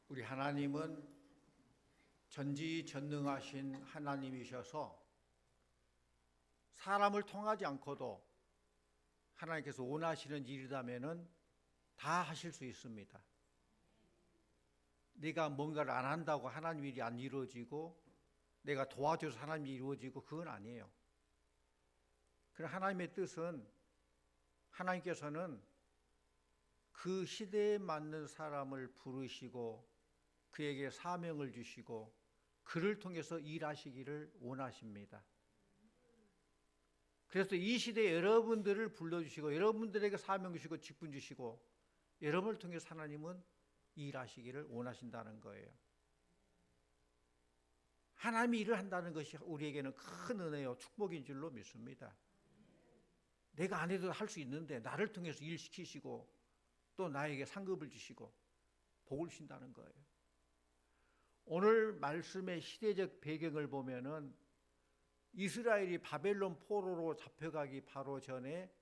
우리 하나님은 전지전능하신 하나님이셔서 사람을 통하지 않고도 하나님께서 원하시는 일이라면은 다 하실 수 있습니다. 내가 뭔가를 안 한다고 하나님 일이 안 이루어지고 내가 도와줘서 하나님 일이 이루어지고 그건 아니에요. 그럼 하나님의 뜻은 하나님께서는 그 시대에 맞는 사람을 부르시고 그에게 사명을 주시고 그를 통해서 일하시기를 원하십니다. 그래서 이 시대에 여러분들을 불러주시고 여러분들에게 사명 주시고 직분 주시고 여러분을 통해서 하나님은 일하시기를 원하신다는 거예요. 하나님이 일을 한다는 것이 우리에게는 큰 은혜요 축복인 줄로 믿습니다. 내가 안 해도 할 수 있는데 나를 통해서 일시키시고 또 나에게 상급을 주시고 복을 주신다는 거예요. 오늘 말씀의 시대적 배경을 보면은 이스라엘이 바벨론 포로로 잡혀가기 바로 전에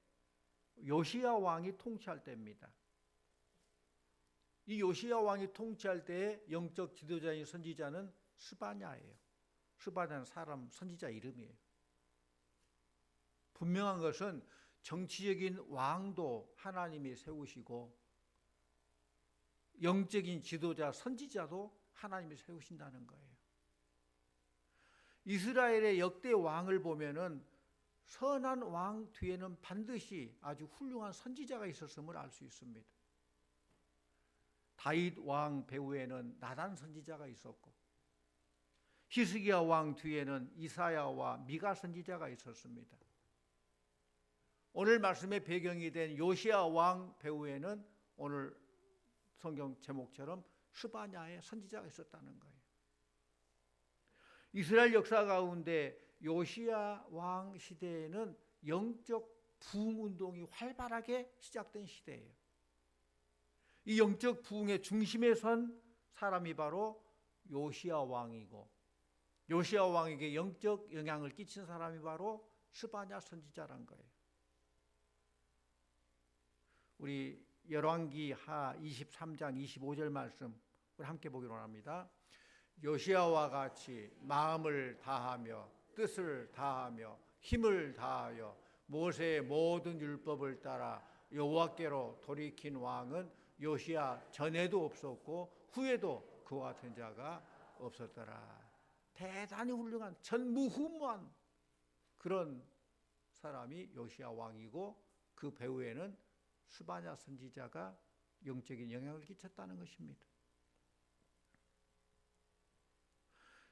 요시야 왕이 통치할 때입니다. 이 요시야 왕이 통치할 때의 영적 지도자인 선지자는 스바냐예요. 스바냐는 사람 선지자 이름이에요. 분명한 것은 정치적인 왕도 하나님이 세우시고 영적인 지도자 선지자도 하나님이 세우신다는 거예요. 이스라엘의 역대 왕을 보면은 선한 왕 뒤에는 반드시 아주 훌륭한 선지자가 있었음을 알 수 있습니다. 다윗 왕 배후에는 나단 선지자가 있었고 히스기야 왕 뒤에는 이사야와 미가 선지자가 있었습니다. 오늘 말씀의 배경이 된 요시야 왕 배후에는 오늘 성경 제목처럼 스바냐의 선지자가 있었다는 거예요. 이스라엘 역사 가운데 요시야 왕 시대에는 영적 부흥운동이 활발하게 시작된 시대예요. 이 영적 부흥의 중심에 선 사람이 바로 요시야 왕이고 요시야 왕에게 영적 영향을 끼친 사람이 바로 스바냐 선지자란 거예요. 우리 열왕기하 23장 25절 말씀 우리 함께 보기로 합니다. 요시야와 같이 마음을 다하며 뜻을 다하며 힘을 다하여 모세의 모든 율법을 따라 여호와께로 돌이킨 왕은 요시야 전에도 없었고 후에도 그와 같은 자가 없었더라. 대단히 훌륭한 전무후무한 그런 사람이 요시야 왕이고 그 배후에는 스바냐 선지자가 영적인 영향을 끼쳤다는 것입니다.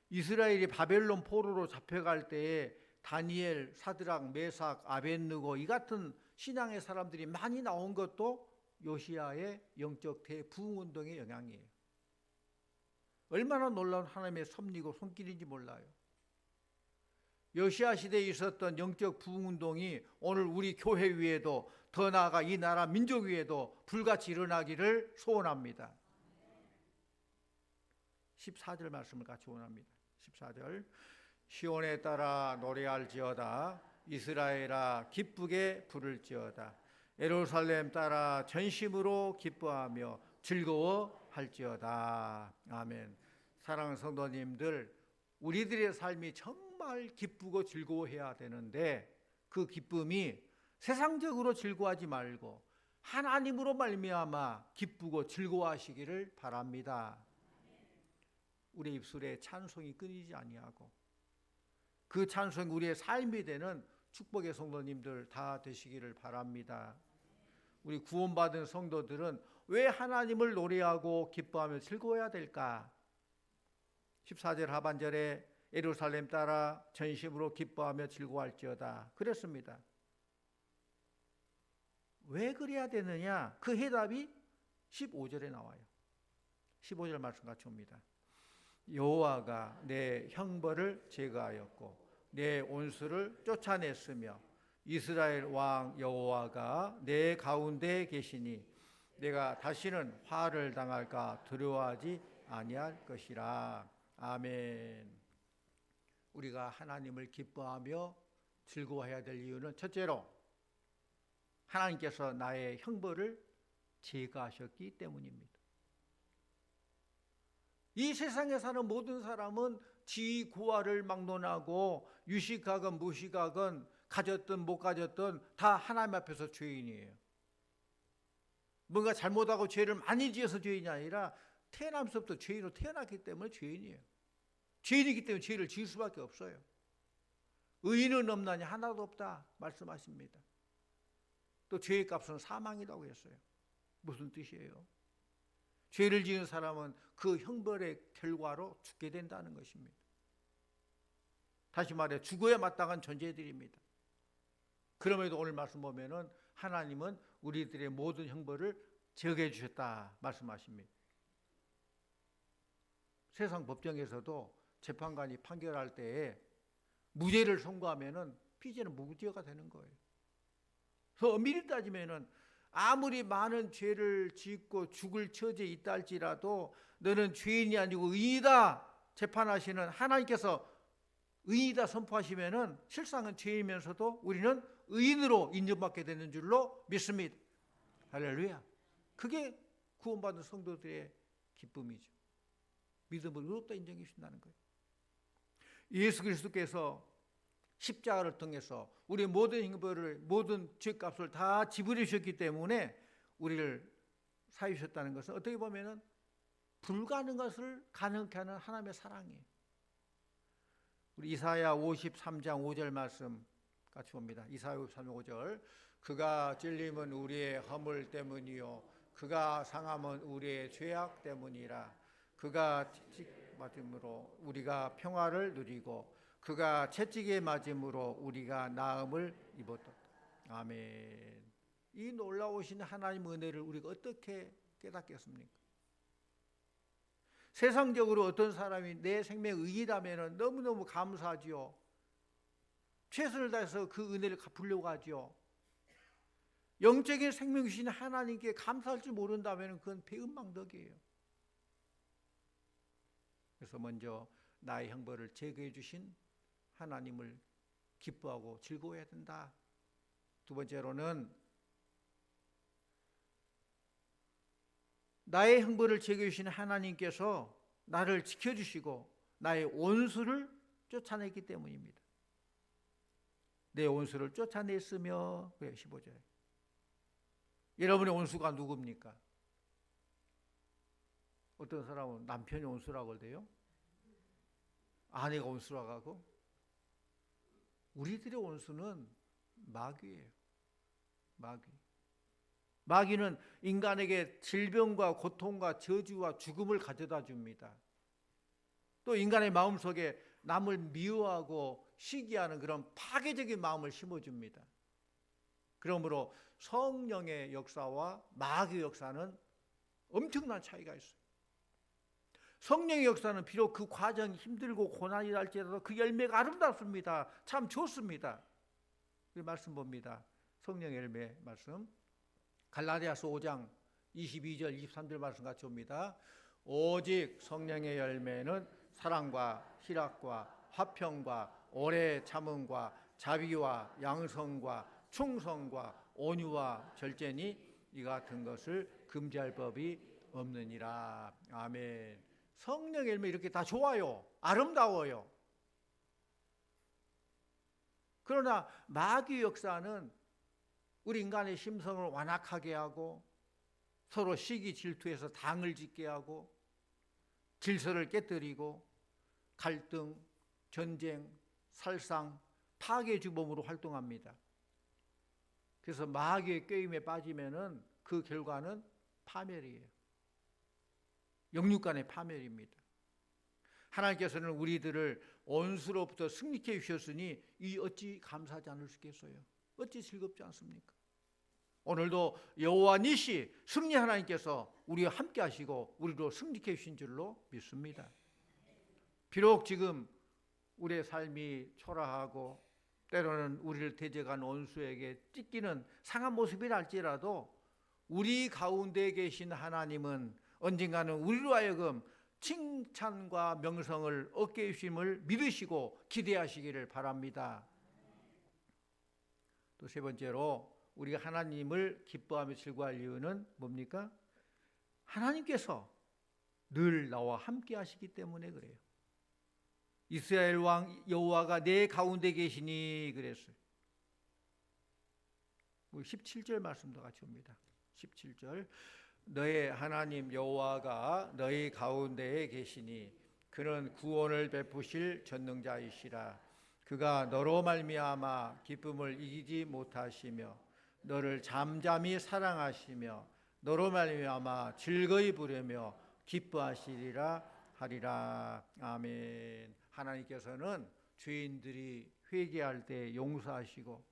이스라엘이 바벨론 포로로 잡혀갈 때에 다니엘, 사드락, 메삭, 아벳느고 이 같은 신앙의 사람들이 많이 나온 것도 요시야의 영적 대부흥운동의 영향이에요. 얼마나 놀라운 하나님의 섭리고 손길인지 몰라요. 요시야 시대에 있었던 영적 부흥운동이 오늘 우리 교회 위에도 더 나아가 이 나라 민족 위에도 불같이 일어나기를 소원합니다. 14절 말씀을 같이 원합니다. 14절 시온에 따라 노래할지어다 이스라엘아 기쁘게 부를지어다 예루살렘 따라 전심으로 기뻐하며 즐거워할지어다. 아멘. 사랑하는 성도님들, 우리들의 삶이 정말 기쁘고 즐거워해야 되는데 그 기쁨이 세상적으로 즐거워하지 말고 하나님으로 말미암아 기쁘고 즐거워하시기를 바랍니다. 우리 입술에 찬송이 끊이지 아니하고 그 찬송이 우리의 삶이 되는 축복의 성도님들 다 되시기를 바랍니다. 우리 구원받은 성도들은 왜 하나님을 노래하고 기뻐하며 즐거워해야 될까? 14절 하반절에 예루살렘 따라 전심으로 기뻐하며 즐거워할지어다 그랬습니다. 왜 그래야 되느냐? 그 해답이 15절에 나와요. 15절 말씀 같이 옵니다. 여호와가 내 형벌을 제거하였고 내 온수를 쫓아냈으며 이스라엘 왕 여호와가 내 가운데 계시니 내가 다시는 화를 당할까 두려워하지 아니할 것이라. 아멘. 우리가 하나님을 기뻐하며 즐거워해야 될 이유는 첫째로 하나님께서 나의 형벌을 제거하셨기 때문입니다. 이 세상에 사는 모든 사람은 지 고아를 막론하고 유식하건 무식하건 가졌든 못 가졌든 다 하나님 앞에서 죄인이에요. 뭔가 잘못하고 죄를 많이 지어서 죄인이 아니라 태어나면서부터 죄인으로 태어났기 때문에 죄인이에요. 죄인이기 때문에 죄를 지을 수밖에 없어요. 의인은 없나니 하나도 없다 말씀하십니다. 또 죄의 값은 사망이라고 했어요. 무슨 뜻이에요? 죄를 지은 사람은 그 형벌의 결과로 죽게 된다는 것입니다. 다시 말해 죽어야 마땅한 존재들입니다. 그럼에도 오늘 말씀 보면은 하나님은 우리들의 모든 형벌을 제거해 주셨다 말씀하십니다. 세상 법정에서도 재판관이 판결할 때에 무죄를 선고하면은 피의자는 무죄가 되는 거예요. 그래서 엄밀히 따지면은 아무리 많은 죄를 짓고 죽을 처지에 있다 할지라도 너는 죄인이 아니고 의인이다 재판하시는 하나님께서 의인이다 선포하시면은 실상은 죄인이면서도 우리는 의인으로 인정받게 되는 줄로 믿습니다. 할렐루야. 그게 구원받은 성도들의 기쁨이죠. 믿음을 의롭다 인정해 주신다는 거예요. 예수 그리스도께서 십자가를 통해서 우리의 모든 형벌을, 모든 죄값을 다 지불해 주셨기 때문에 우리를 사해 주셨다는 것은 어떻게 보면은 불가능한 것을 가능케 하는 하나님의 사랑이에요. 우리 이사야 53장 5절 말씀 같이 봅니다. 이사야 53장 5절. 그가 찔림은 우리의 허물 때문이요 그가 상함은 우리의 죄악 때문이라. 그가 맞음으로 우리가 평화를 누리고 그가 채찍에 맞음으로 우리가 나음을 입었다. 아멘. 이 놀라우신 하나님 은혜를 우리가 어떻게 깨닫겠습니까? 세상적으로 어떤 사람이 내 생명의 의의라면 너무너무 감사하지요. 최선을 다해서 그 은혜를 갚으려고 하지요. 영적인 생명 주신 하나님께 감사할 줄 모른다면 그건 배은망덕이에요. 그래서 먼저 나의 형벌을 제거해 주신 하나님을 기뻐하고 즐거워해야 된다. 두 번째로는 나의 형벌을 제거해 주신 하나님께서 나를 지켜주시고 나의 원수를 쫓아냈기 때문입니다. 내 원수를 쫓아냈으며, 그래 15절. 여러분의 원수가 누굽니까? 어떤 사람은 남편이 원수라고 그래요? 아내가 원수라고 하고? 우리들의 원수는 마귀예요. 마귀. 마귀는 인간에게 질병과 고통과 저주와 죽음을 가져다 줍니다. 또 인간의 마음속에 남을 미워하고 시기하는 그런 파괴적인 마음을 심어줍니다. 그러므로 성령의 역사와 마귀의 역사는 엄청난 차이가 있어요. 성령의 역사는 비록 그 과정이 힘들고 고난이 날지라도 그 열매가 아름답습니다. 참 좋습니다. 이 말씀 봅니다. 성령의 열매 말씀. 갈라디아서 5장 22절 23절 말씀 같이 봅니다. 오직 성령의 열매는 사랑과 희락과 화평과 오래 참음과 자비와 양성과 충성과 온유와 절제니 이 같은 것을 금지할 법이 없느니라. 아멘. 성령의 열매 이렇게 다 좋아요. 아름다워요. 그러나 마귀 역사는 우리 인간의 심성을 완악하게 하고 서로 시기 질투해서 당을 짓게 하고 질서를 깨뜨리고 갈등, 전쟁, 살상, 파괴 주범으로 활동합니다. 그래서 마귀의 꾀임에 빠지면은 그 결과는 파멸이에요. 영육 간의 파멸입니다. 하나님께서는 우리들을 원수로부터 승리케 주셨으니 이 어찌 감사하지 않을 수 있겠어요? 어찌 즐겁지 않습니까? 오늘도 여호와 니시 승리 하나님께서 우리와 함께 하시고 우리로 승리케 주신 줄로 믿습니다. 비록 지금 우리의 삶이 초라하고 때로는 우리를 대적한 원수에게 찢기는 상한 모습이랄지라도 우리 가운데 계신 하나님은 언젠가는 우리로 하여금 칭찬과 명성을 얻게 해주심을 믿으시고 기대하시기를 바랍니다. 또 세 번째로 우리가 하나님을 기뻐하며 즐거워할 이유는 뭡니까? 하나님께서 늘 나와 함께 하시기 때문에 그래요. 이스라엘 왕 여호와가 내 가운데 계시니 그랬어요. 17절 말씀도 같이 옵니다. 17절 너의 하나님 여호와가 너희 가운데에 계시니 그는 구원을 베푸실 전능자이시라. 그가 너로 말미암아 기쁨을 이기지 못하시며 너를 잠잠히 사랑하시며 너로 말미암아 즐거이 부르며 기뻐하시리라 하리라. 아멘. 하나님께서는 죄인들이 회개할 때 용서하시고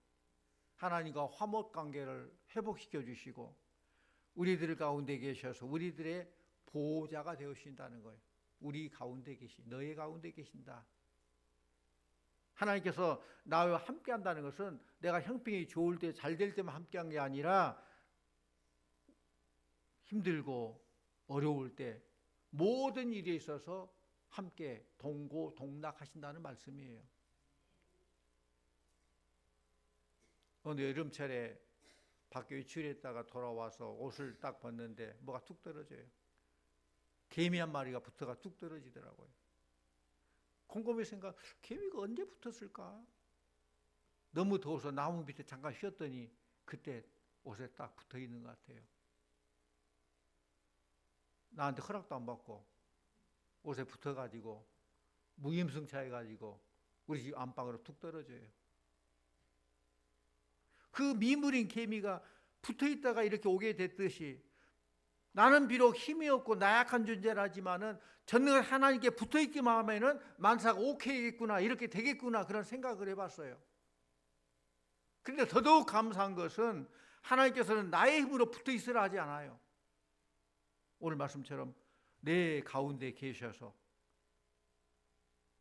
하나님과 화목 관계를 회복시켜 주시고 우리들 가운데 계셔서 우리들의 보호자가 되어주신다는 거예요. 우리 가운데 너희 가운데 계신다. 하나님께서 나와 함께 한다는 것은 내가 형편이 좋을 때 잘 될 때만 함께 한 게 아니라 힘들고 어려울 때 모든 일에 있어서 함께 동고동락하신다는 말씀이에요. 어느 여름철에 밖에 외출했다가 돌아와서 옷을 딱 벗는데 뭐가 툭 떨어져요. 개미 한 마리가 붙어가 뚝 떨어지더라고요. 곰곰이 생각, 개미가 언제 붙었을까? 너무 더워서 나무 밑에 잠깐 쉬었더니 그때 옷에 딱 붙어 있는 것 같아요. 나한테 허락도 안 받고 옷에 붙어가지고 무임승차해가지고 우리 집 안방으로 툭 떨어져요. 그 미물인 개미가 붙어있다가 이렇게 오게 됐듯이 나는 비록 힘이 없고 나약한 존재라지만은 전능한 하나님께 붙어있기만 하면은 만사가 오케이겠구나, 이렇게 되겠구나, 그런 생각을 해봤어요. 그런데 더더욱 감사한 것은 하나님께서는 나의 힘으로 붙어있으라 하지 않아요. 오늘 말씀처럼 내 가운데 계셔서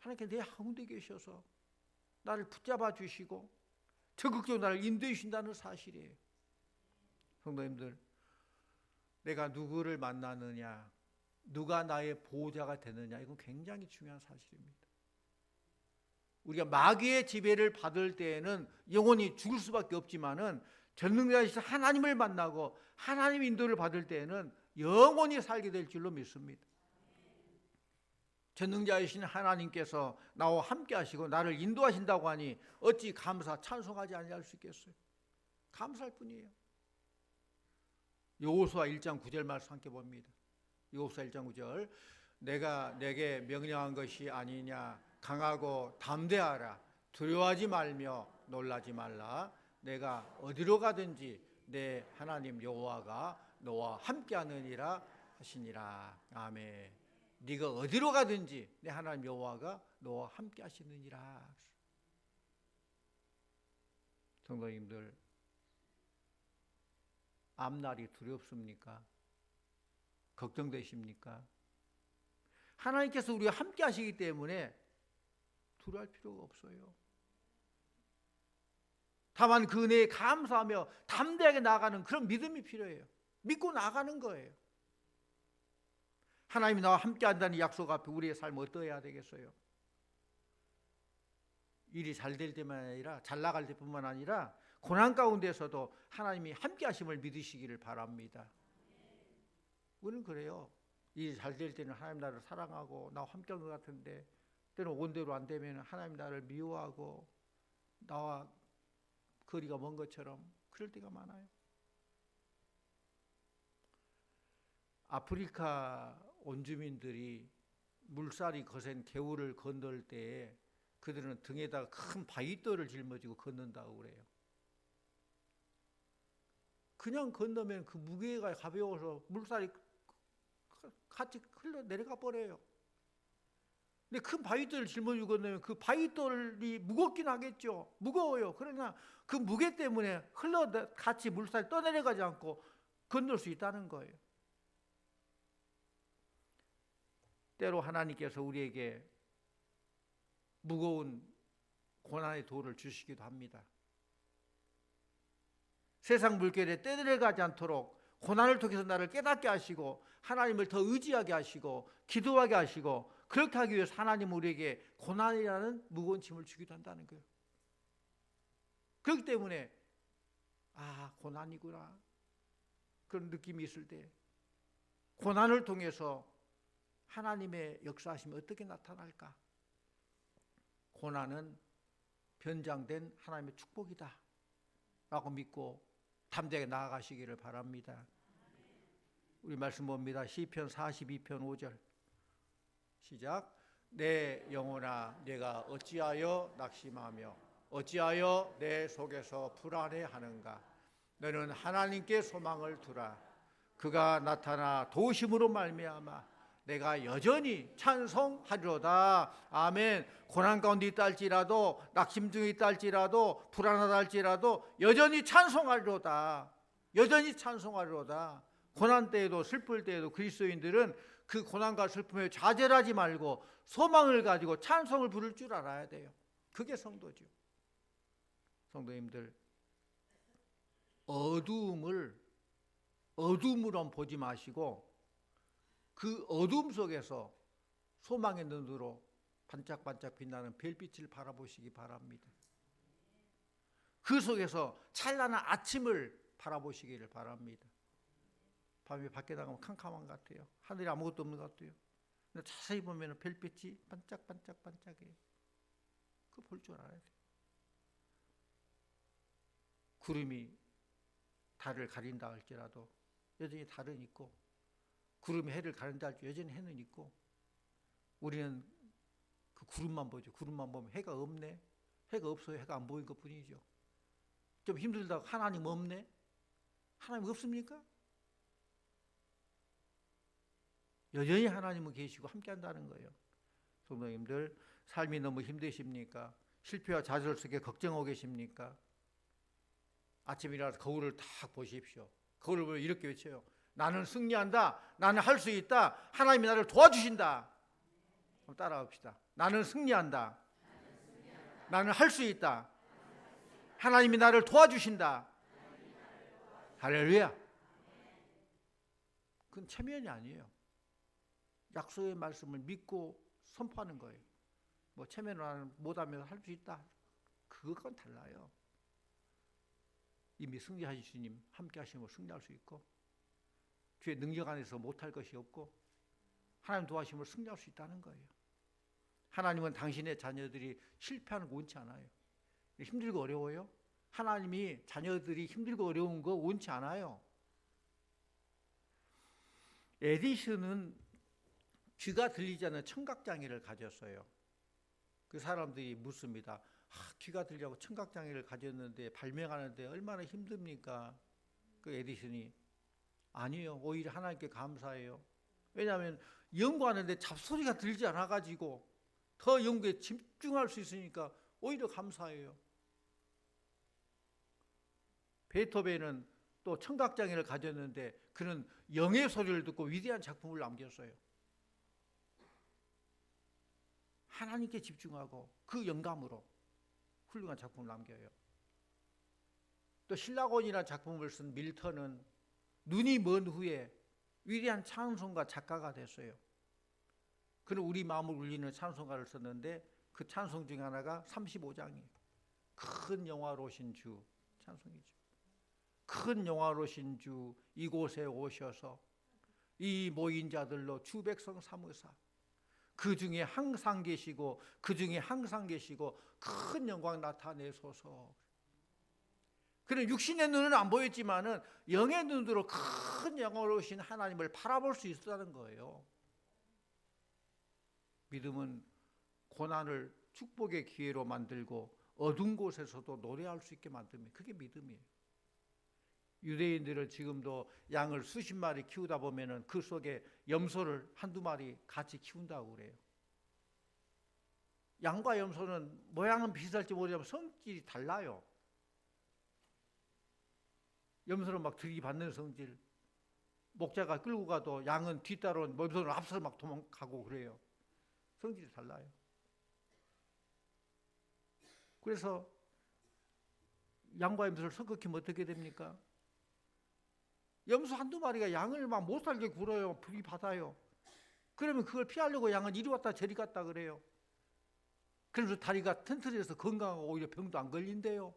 하나님께 내 가운데 계셔서 나를 붙잡아 주시고 적극적으로 나를 인도해 주신다는 사실이에요. 성도님들, 내가 누구를 만나느냐, 누가 나의 보호자가 되느냐, 이건 굉장히 중요한 사실입니다. 우리가 마귀의 지배를 받을 때에는 영원히 죽을 수밖에 없지만은 전능자이신 하나님을 만나고 하나님 인도를 받을 때에는 영원히 살게 될 줄로 믿습니다. 전능자이신 하나님께서 나와 함께 하시고 나를 인도하신다고 하니 어찌 감사 찬송하지 아니할 수 있겠어요? 감사할 뿐이에요. 여호수아 1장 9절 말씀 함께 봅니다. 여호수아 1장 9절 내가 내게 명령한 것이 아니냐, 강하고 담대하라, 두려워하지 말며 놀라지 말라. 내가 어디로 가든지 내 하나님 여호와가 너와 함께하느니라 하시니라. 아멘. 네가 어디로 가든지 내 하나님 여호와가 너와 함께 하시느니라. 성도님들, 앞날이 두렵습니까? 걱정되십니까? 하나님께서 우리와 함께 하시기 때문에 두려워할 필요가 없어요. 다만 그 은혜에 감사하며 담대하게 나아가는 그런 믿음이 필요해요. 믿고 나가는 거예요. 하나님이 나와 함께 한다는 약속 앞에 우리의 삶 어떠해야 되겠어요? 일이 잘 될 때만 아니라 잘 나갈 때뿐만 아니라 고난 가운데서도 하나님이 함께 하심을 믿으시기를 바랍니다. 우리는 그래요. 일이 잘 될 때는 하나님 나를 사랑하고 나와 함께 한 것 같은데 때는 원대로 안 되면 하나님 나를 미워하고 나와 거리가 먼 것처럼 그럴 때가 많아요. 아프리카 원주민들이 물살이 거센 개울을 건널 때 그들은 등에다가 큰 바위돌을 짊어지고 건넌다고 그래요. 그냥 건너면 그 무게가 가벼워서 물살이 같이 흘러 내려가 버려요. 근데 큰 바위돌을 짊어지고 건너면 그 바위돌이 무겁긴 하겠죠. 무거워요. 그러나 그 무게 때문에 같이 물살이 떠내려가지 않고 건널 수 있다는 거예요. 때로 하나님께서 우리에게 무거운 고난의 돌을 주시기도 합니다. 세상 물결에 떠내려가지 않도록 고난을 통해서 나를 깨닫게 하시고 하나님을 더 의지하게 하시고 기도하게 하시고 그렇게 하기 위해서 하나님은 우리에게 고난이라는 무거운 짐을 주기도 한다는 거예요. 그렇기 때문에 고난이구나 그런 느낌이 있을 때 고난을 통해서 하나님의 역사하심이 어떻게 나타날까? 고난은 변장된 하나님의 축복이다 라고 믿고 담대하게 나아가시기를 바랍니다. 우리 말씀 봅니다. 시편 42편 5절 시작. 내 영혼아 내가 어찌하여 낙심하며 어찌하여 내 속에서 불안해하는가? 너는 하나님께 소망을 두라. 그가 나타나 도우심으로 말미암아 내가 여전히 찬송하리로다. 아멘. 고난 가운데 있다 할지라도 낙심 중에 있다 할지라도 불안하다 할지라도 여전히 찬송하리로다. 여전히 찬송하리로다. 고난 때에도 슬플 때에도 그리스도인들은 그 고난과 슬픔에 좌절하지 말고 소망을 가지고 찬송을 부를 줄 알아야 돼요. 그게 성도죠. 성도님들, 어둠으로 보지 마시고 그 어둠 속에서 소망의 눈으로 반짝반짝 빛나는 별빛을 바라보시기 바랍니다. 그 속에서 찬란한 아침을 바라보시기를 바랍니다. 밤에 밖에 나가면 캄캄한 것 같아요. 하늘에 아무것도 없는 것 같아요. 근데 자세히 보면 별빛이 반짝반짝해요. 그거 볼 줄 알아야 돼요. 구름이 달을 가린다 할지라도 여전히 달은 있고, 구름이 해를 가린다 할지라도 여전히 해는 있고, 우리는 그 구름만 보죠. 구름만 보면 해가 없네. 해가 없어요. 해가 안 보인 것 뿐이죠. 좀 힘들다고 하나님 없네? 하나님 없습니까? 여전히 하나님은 계시고 함께 한다는 거예요. 성도님들, 삶이 너무 힘드십니까? 실패와 좌절 속에 걱정하고 계십니까? 아침에 일어나서 거울을 딱 보십시오. 거울을 보면 이렇게 외쳐요. 나는 승리한다. 나는 할 수 있다. 하나님이 나를 도와주신다. 한번 따라합시다. 나는 승리한다. 나는 할 수 있다. 하나님이 나를 도와주신다. 할렐루야. 그건 체면이 아니에요. 약속의 말씀을 믿고 선포하는 거예요. 뭐 체면을 못하면 할 수 있다. 그건 달라요. 이미 승리하신 주님 함께 하시면 승리할 수 있고, 주의 능력 안에서 못할 것이 없고, 하나님 도와주심으로 승리할 수 있다는 거예요. 하나님은 당신의 자녀들이 실패하는 거 원치 않아요. 힘들고 어려워요? 하나님이 자녀들이 힘들고 어려운 거 원치 않아요. 에디슨은 귀가 들리지 않는 청각장애를 가졌어요. 그 사람들이 묻습니다. 귀가 들리고 청각장애를 가졌는데 발명하는데 얼마나 힘듭니까? 그 에디슨이 아니요, 오히려 하나님께 감사해요. 왜냐하면 연구하는데 잡소리가 들지 않아가지고 더 연구에 집중할 수 있으니까 오히려 감사해요. 베토벤은 또 청각장애를 가졌는데 그는 영의 소리를 듣고 위대한 작품을 남겼어요. 하나님께 집중하고 그 영감으로 훌륭한 작품을 남겨요. 또 신라곤이라는 작품을 쓴 밀턴은 눈이 먼 후에 위대한 찬송가 작가가 됐어요. 그는 우리 마음을 울리는 찬송가를 썼는데 그 찬송 중에 하나가 35장이에요. 큰 영화로우신 주 찬송이죠. 큰 영화로우신 주 이곳에 오셔서 이 모인 자들로 주 백성 삼으사 그 중에 항상 계시고 큰 영광 나타내소서. 그는 육신의 눈은 안 보였지만은 영의 눈으로 큰 영화로우신 하나님을 바라볼 수 있었다는 거예요. 믿음은 고난을 축복의 기회로 만들고 어두운 곳에서도 노래할 수 있게 만듭니다. 그게 믿음이에요. 유대인들은 지금도 양을 수십 마리 키우다 보면은 그 속에 염소를 한두 마리 같이 키운다고 그래요. 양과 염소는 모양은 비슷할지 모르지만 성질이 달라요. 염소는 막 들이받는 성질, 목자가 끌고 가도 양은 뒤따라 염소는 앞서 막 도망가고 그래요. 성질이 달라요. 그래서 양과 염소를 섞으면 어떻게 됩니까? 염소 한두 마리가 양을 막 못 살게 굴어요. 들이받아요. 그러면 그걸 피하려고 양은 이리 왔다 저리 갔다 그래요. 그래서 다리가 튼튼해서 건강하고 오히려 병도 안 걸린대요.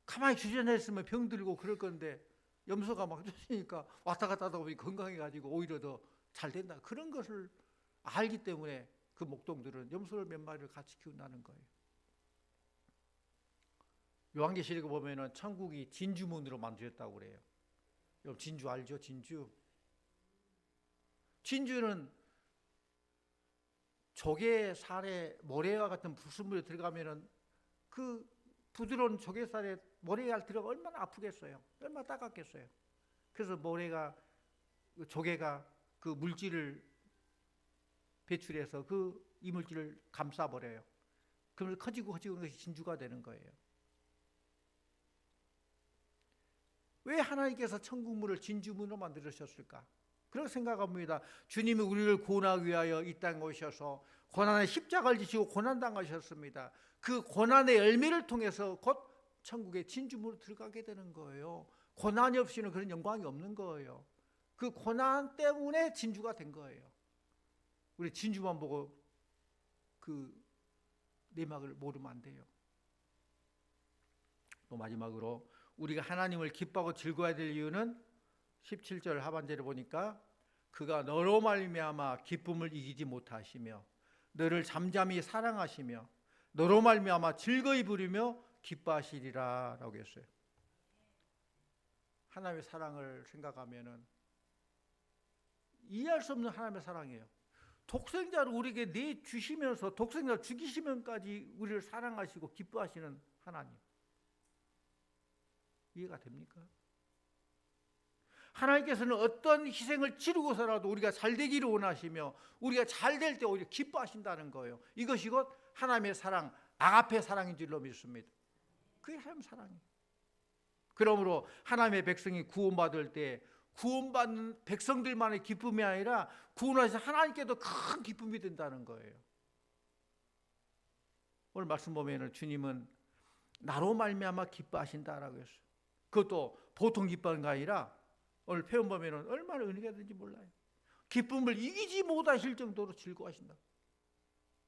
가만히 주저앉았으면 병 들고 그럴 건데 염소가 막 쫓으니까 왔다 갔다 하다 보니 건강해가지고 오히려 더 잘 된다. 그런 것을 알기 때문에 그 목동들은 염소를 몇 마리를 같이 키운다는 거예요. 요한계시록에 보면은 천국이 진주문으로 만들었다고 그래요. 여러분 진주 알죠? 진주. 진주는 조개살에 모래와 같은 불순물에 들어가면은 그 부드러운 조개살에 모래가 들어가 얼마나 아프겠어요. 얼마나 따갑겠어요. 그래서 조개가 그 물질을 배출해서 그 이물질을 감싸버려요. 그러면서 커지고 것이 진주가 되는 거예요. 왜 하나님께서 천국문을 진주문으로 만들으셨을까? 그렇게 생각합니다. 주님이 우리를 구원하기 위하여 이 땅에 오셔서 고난의 십자가를 지시고 고난당하셨습니다. 그 고난의 열매를 통해서 곧 천국의 진주문으로 들어가게 되는 거예요. 고난이 없이는 그런 영광이 없는 거예요. 그 고난 때문에 진주가 된 거예요. 우리 진주만 보고 그 내막을 모르면 안 돼요. 또 마지막으로 우리가 하나님을 기뻐하고 즐거워야 될 이유는 17절 하반절에 보니까 그가 너로 말미암아 기쁨을 이기지 못하시며 너를 잠잠히 사랑하시며 너로 말미암아 즐거이 부르며 기뻐하시리라 라고 했어요. 하나님의 사랑을 생각하면은 이해할 수 없는 하나님의 사랑이에요. 독생자를 우리에게 내주시면서 독생자를 죽이시면까지 우리를 사랑하시고 기뻐하시는 하나님. 이해가 됩니까? 하나님께서는 어떤 희생을 치르고서라도 우리가 잘 되기를 원하시며 우리가 잘 될 때 오히려 기뻐하신다는 거예요. 이것이 곧 하나님의 사랑, 아가페 사랑인 줄로 믿습니다. 그게 하나님의 사랑이에요. 그러므로 하나님의 백성이 구원받을 때 구원받는 백성들만의 기쁨이 아니라 구원하신 하나님께도 큰 기쁨이 된다는 거예요. 오늘 말씀 보면 주님은 나로 말미암아 기뻐하신다라고 했어요. 그것도 보통 기뻐하는 게 아니라 오늘 표현 보면 얼마나 은혜가 되는지 몰라요. 기쁨을 이기지 못하실 정도로 즐거워하신다.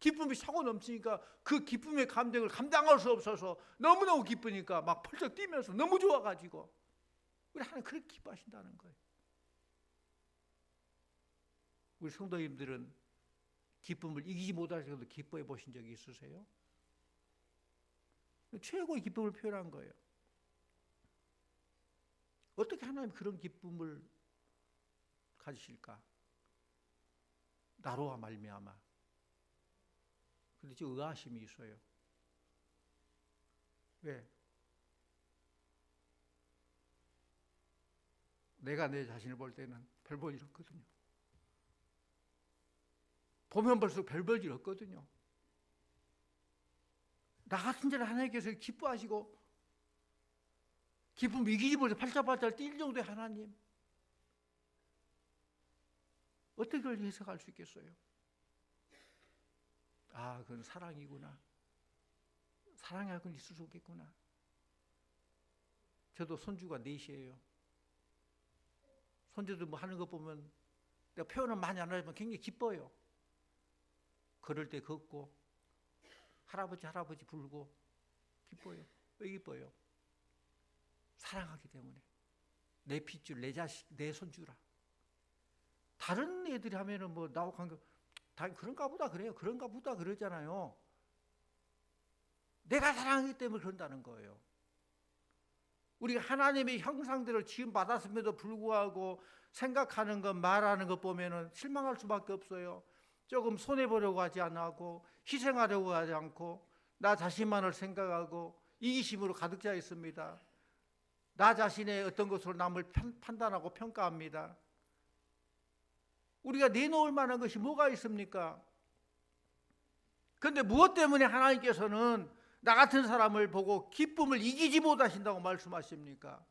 기쁨이 차고 넘치니까 그 기쁨의 감정을 감당할 수 없어서 너무너무 기쁘니까 막 펄쩍 뛰면서 너무 좋아가지고 우리 하나님 그렇게 기뻐하신다는 거예요. 우리 성도님들은 기쁨을 이기지 못할 정도로 기뻐해 보신 적이 있으세요? 최고의 기쁨을 표현한 거예요. 어떻게 하나님 그런 기쁨을 가지실까? 나로와 말미암아. 근데 좀 의아심이 있어요. 왜? 내가 내 자신을 볼 때는 별 볼 일 없거든요. 보면 볼수록 별 볼 일 없거든요. 나 같은 자를 하나님께서 기뻐하시고 기쁨 이기지 못해 팔짝팔짝 뛸 정도의 하나님. 어떻게 그걸 해석할 수 있겠어요? 아, 그건 사랑이구나. 사랑하고는 있을 수 없겠구나. 저도 손주가 넷이에요. 손주들 뭐 하는 거 보면 내가 표현은 많이 안 하지만 굉장히 기뻐요. 걸을 때 걷고 할아버지 부르고 기뻐요. 왜 기뻐요? 사랑하기 때문에. 내 핏줄, 내 자식, 내 손주라. 다른 애들이 하면은 뭐 나하고 관계 다 그런가 보다 그래요. 그런가 보다 그러잖아요. 내가 사랑하기 때문에 그런다는 거예요. 우리가 하나님의 형상대로 지음 받았음에도 불구하고 생각하는 것, 말하는 것 보면은 실망할 수밖에 없어요. 조금 손해보려고 하지 않고 희생하려고 하지 않고 나 자신만을 생각하고 이기심으로 가득 차 있습니다. 나 자신의 어떤 것으로 남을 판단하고 평가합니다. 우리가 내놓을 만한 것이 뭐가 있습니까? 그런데 무엇 때문에 하나님께서는 나 같은 사람을 보고 기쁨을 이기지 못하신다고 말씀하십니까?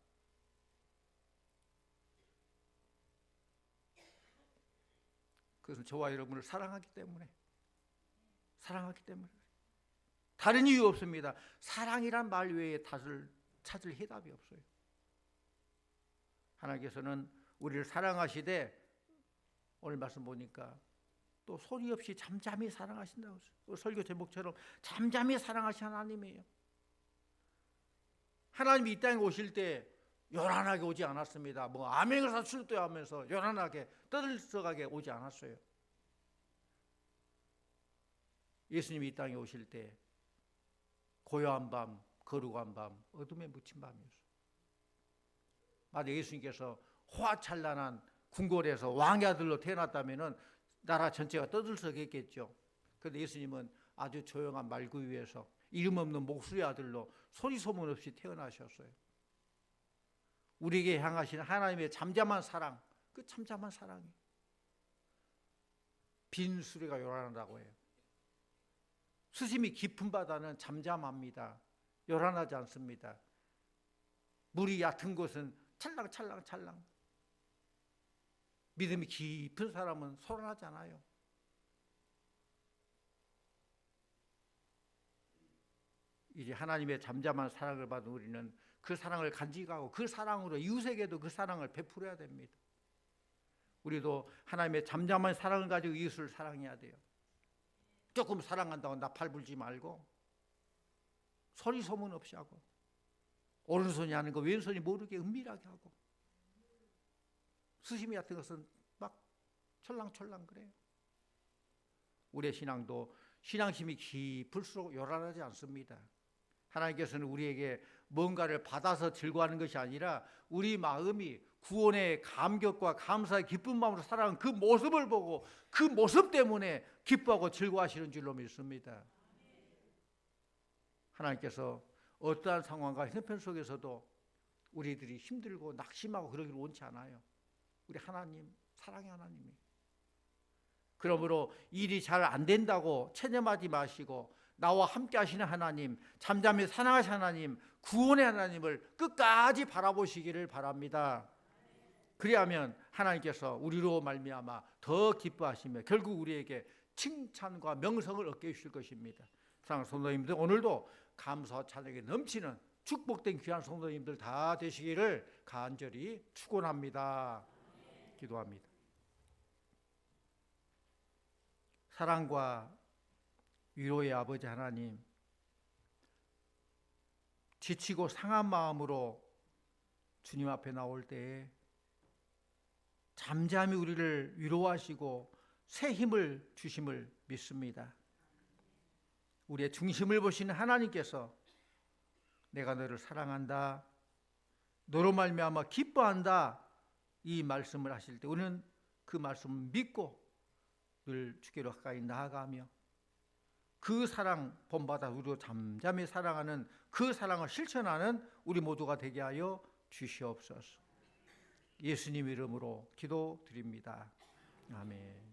그것은 저와 여러분을 사랑하기 때문에 다른 이유 없습니다. 사랑이란 말 외에 찾을 해답이 없어요. 하나님께서는 우리를 사랑하시되 오늘 말씀 보니까 또 소리 없이 잠잠히 사랑하신다고 했어요. 설교 제목처럼 잠잠히 사랑하신 하나님이에요. 하나님이 이 땅에 오실 때 요란하게 오지 않았습니다. 뭐 암행어사 출두하면서 요란하게 떠들썩하게 오지 않았어요. 예수님이 이 땅에 오실 때 고요한 밤, 거룩한 밤, 어둠에 묻힌 밤이었어요. 만약 예수님께서 화찬란한 궁궐에서 왕의 아들로 태어났다면 나라 전체가 떠들썩했겠죠. 그런데 예수님은 아주 조용한 말구 위에서 이름 없는 목수의 아들로 소리 소문 없이 태어나셨어요. 우리에게 향하신 하나님의 잠잠한 사랑, 그 잠잠한 사랑이 빈 수레가 요란하다고 해요. 수심이 깊은 바다는 잠잠합니다. 요란하지 않습니다. 물이 얕은 곳은 찰랑찰랑찰랑. 믿음이 깊은 사람은 소란하지 않아요. 이제 하나님의 잠잠한 사랑을 받은 우리는 그 사랑을 간직하고 그 사랑으로 이웃에게도 그 사랑을 베풀어야 됩니다. 우리도 하나님의 잠잠한 사랑을 가지고 이웃을 사랑해야 돼요. 조금 사랑한다고 나팔 불지 말고 소리 소문 없이 하고 오른손이 하는 거 왼손이 모르게 은밀하게 하고 수심이 얕은 것은 막 철랑철랑 그래요. 우리의 신앙도 신앙심이 깊을수록 요란하지 않습니다. 하나님께서는 우리에게 뭔가를 받아서 즐거워하는 것이 아니라 우리 마음이 구원의 감격과 감사의 기쁜 마음으로 살아가는 그 모습을 보고 그 모습 때문에 기뻐하고 즐거워하시는 줄로 믿습니다. 하나님께서 어떠한 상황과 형편 속에서도 우리들이 힘들고 낙심하고 그러기를 원치 않아요. 우리 하나님, 사랑의 하나님이. 그러므로 일이 잘 안 된다고 체념하지 마시고 나와 함께 하시는 하나님, 잠잠히 사랑하시는 하나님, 구원의 하나님을 끝까지 바라보시기를 바랍니다. 그리하면 하나님께서 우리로 말미암아 더 기뻐하시며 결국 우리에게 칭찬과 명성을 얻게 해주실 것입니다. 사랑하는 성도님들, 오늘도 감사와 찬양에 넘치는 축복된 귀한 성도님들 다 되시기를 간절히 축원합니다. 기도합니다. 사랑과 위로의 아버지 하나님, 지치고 상한 마음으로 주님 앞에 나올 때에 잠잠히 우리를 위로하시고 새 힘을 주심을 믿습니다. 우리의 중심을 보시는 하나님께서 내가 너를 사랑한다, 너로 말미암아 기뻐한다, 이 말씀을 하실 때 우리는 그 말씀을 믿고 늘 주께로 가까이 나아가며 그 사랑 본받아 우리로 잠잠히 사랑하는 그 사랑을 실천하는 우리 모두가 되게 하여 주시옵소서. 예수님 이름으로 기도드립니다. 아멘.